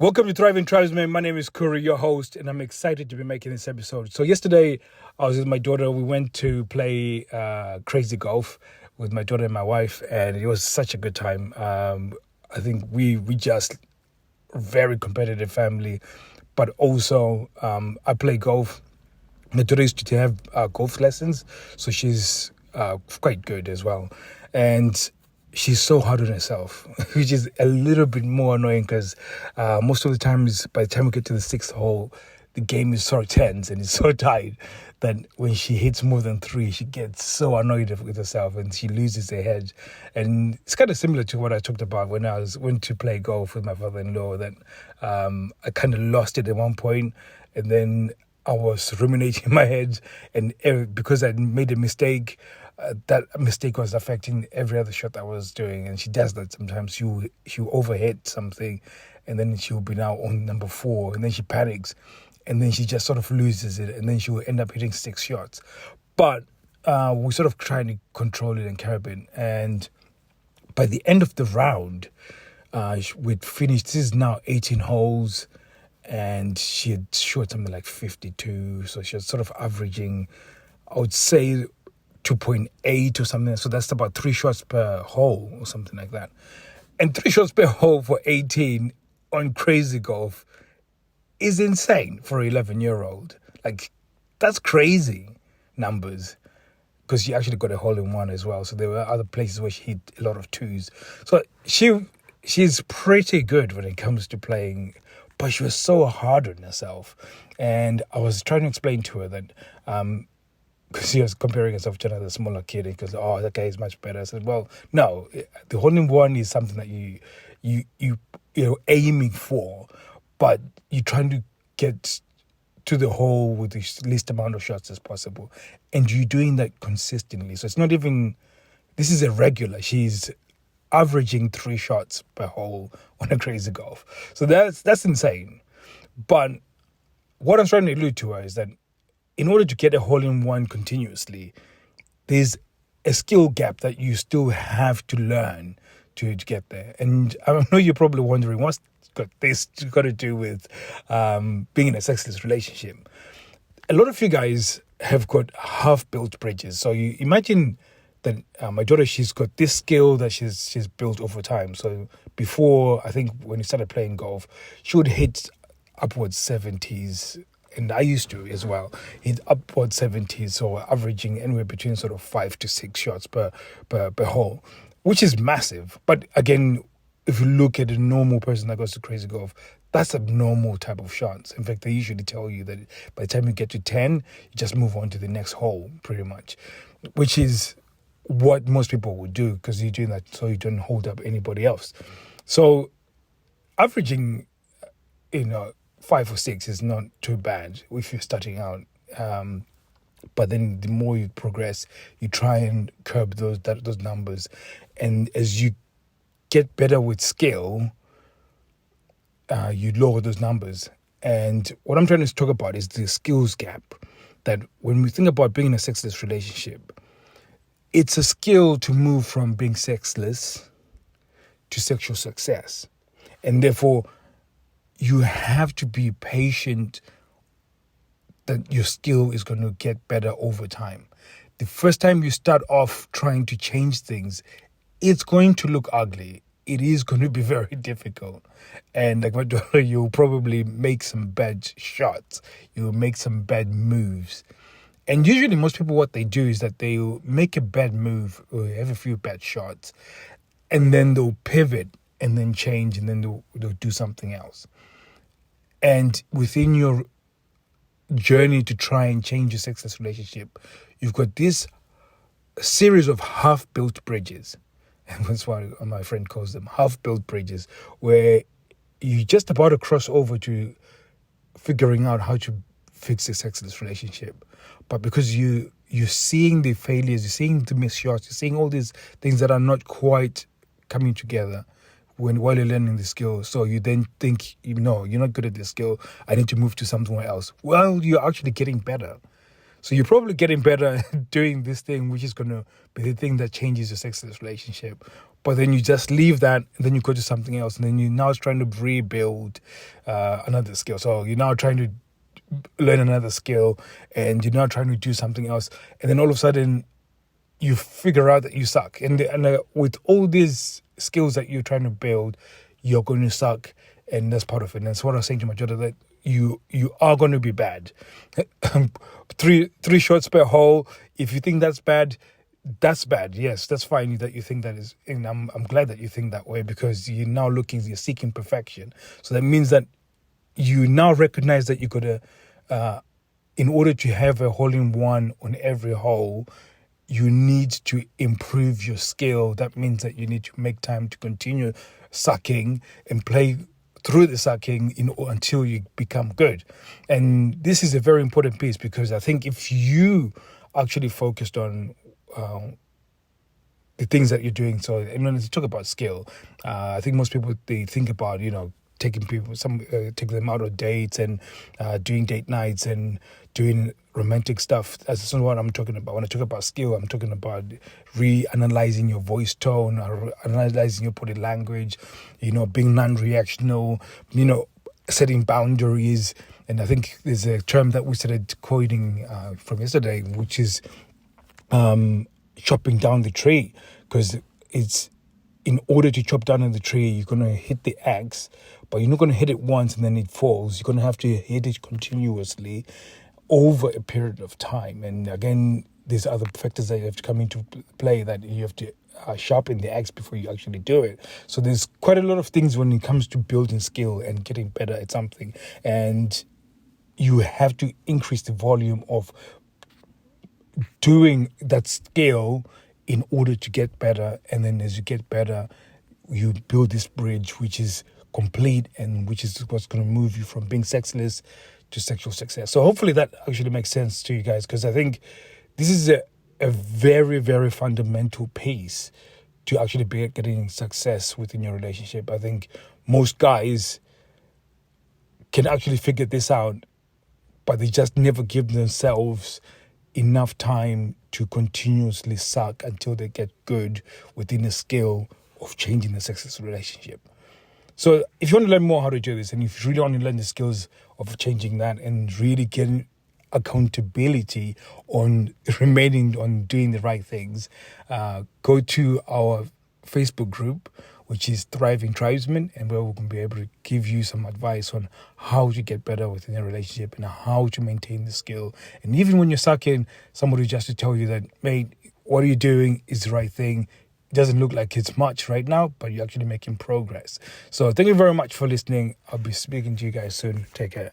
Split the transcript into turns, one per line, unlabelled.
Welcome to Thriving Tribesmen. My name is Kuri, your host, and I'm excited to be making this episode. So yesterday, I was with my daughter. We went to play crazy golf with my daughter and my wife, and it was such a good time. I think we just very competitive family, but also I play golf. My daughter used to have golf lessons, so she's quite good as well. And she's so hard on herself, which is a little bit more annoying because most of the times, by the time we get to the sixth hole, the game is so tense and it's so tight that when she hits more than three, she gets so annoyed with herself and she loses her head. And it's kind of similar to what I talked about when I went to play golf with my father-in-law, that I kind of lost it at one point, and then I was ruminating in my head, and because I made a mistake, that mistake was affecting every other shot I was doing. And she does that sometimes. She'll overhit something, and then she'll be now on number 4, and then she panics, and then she just sort of loses it, and then she will end up hitting 6 shots. But we're sort of trying to control it and curb it. And by the end of the round, we'd finished. This is now 18 holes, and she had shot something like 52. So she was sort of averaging, I would say, 2.8 or something. So that's about 3 shots per hole or something like that. And 3 shots per hole for 18 on crazy golf is insane for an 11-year-old. Like, that's crazy numbers, because she actually got a hole in one as well. So there were other places where she hit a lot of 2s. So she's pretty good when it comes to playing, but she was so hard on herself. And I was trying to explain to her that because she was comparing herself to another smaller kid, because that guy is much better. I said, well, no, the hole in one is something that you're aiming for, but you're trying to get to the hole with the least amount of shots as possible, and you're doing that consistently. So it's not even, this is a regular. She's averaging 3 shots per hole on a crazy golf. So that's insane. But what I'm trying to allude to is that in order to get a hole in one continuously, there's a skill gap that you still have to learn to get there. And I know you're probably wondering, what's this got to do with being in a sexless relationship? A lot of you guys have got half-built bridges. So you imagine that my daughter, she's got this skill that she's built over time. So before, I think when we started playing golf, she would hit upwards 70s, and I used to as well, hit upward 70s, so averaging anywhere between sort of 5 to 6 shots per hole, which is massive. But again, if you look at a normal person that goes to crazy golf, that's a normal type of shots. In fact, they usually tell you that by the time you get to 10, you just move on to the next hole, pretty much, which is what most people would do, because you're doing that so you don't hold up anybody else. So averaging, 5 or 6 is not too bad if you're starting out. But then the more you progress, you try and curb those numbers. And as you get better with skill, you lower those numbers. And what I'm trying to talk about is the skills gap. That when we think about being in a sexless relationship, it's a skill to move from being sexless to sexual success. And therefore, you have to be patient that your skill is going to get better over time. The first time you start off trying to change things, it's going to look ugly. It is going to be very difficult. And like my daughter, you'll probably make some bad shots. You'll make some bad moves. And usually most people, what they do is that they'll make a bad move or have a few bad shots, and then they'll pivot and then change, and then they'll do something else. And within your journey to try and change your sexless relationship, you've got this series of half-built bridges. And that's why my friend calls them half-built bridges, where you're just about to cross over to figuring out how to fix a sexless relationship. But because you're seeing the failures, you're seeing the missed shots, you're seeing all these things that are not quite coming together while you're learning the skill. So you then think, you're not good at this skill, I need to move to somewhere else. Well, you're actually getting better. So you're probably getting better at doing this thing, which is going to be the thing that changes your sexless relationship. but then you just leave that, and then you go to something else, and then you're now trying to rebuild another skill. So you're now trying to learn another skill, and you're now trying to do something else, and then all of a sudden you figure out that you suck. And with all these skills that you're trying to build, you're going to suck, and that's part of it. And that's what I was saying to my daughter, that you are going to be bad. three shots per hole. If you think that's bad, that's bad. Yes, that's fine that you think that is. And I'm glad that you think that way, because you're seeking perfection. So that means that you now recognize that you got to, in order to have a hole in one on every hole, you need to improve your skill. That means that you need to make time to continue sucking and play through the sucking until you become good. And this is a very important piece, because I think if you actually focused on the things that you're doing, so when you talk about skill, I think most people, they think about, taking them out on dates and doing date nights and doing romantic stuff. That's not what I'm talking about. When I talk about skill, I'm talking about reanalyzing your voice tone, or analyzing your body language, being non-reactional, setting boundaries. And I think there's a term that we started coining from yesterday, which is chopping down the tree, because it's, in order to chop down on the tree, you're going to hit the axe, but you're not going to hit it once and then it falls. You're going to have to hit it continuously over a period of time. And again, there's other factors that have to come into play, that you have to sharpen the axe before you actually do it. So there's quite a lot of things when it comes to building skill and getting better at something. And you have to increase the volume of doing that skill in order to get better. And then as you get better, you build this bridge which is complete, and which is what's going to move you from being sexless to sexual success. So hopefully that actually makes sense to you guys, because I think this is a very, very fundamental piece to actually be getting success within your relationship. I think most guys can actually figure this out, but they just never give themselves enough time to continuously suck until they get good within the skill of changing the successful relationship. So if you want to learn more how to do this, and if you really want to learn the skills of changing that and really getting accountability on remaining on doing the right things, go to our Facebook group, which is Thriving Tribesmen, and where we can be able to give you some advice on how to get better within a relationship and how to maintain the skill. And even when you're sucking, somebody just to tell you that, mate, what are you doing is the right thing. It doesn't look like it's much right now, but you're actually making progress. So thank you very much for listening. I'll be speaking to you guys soon. Take care.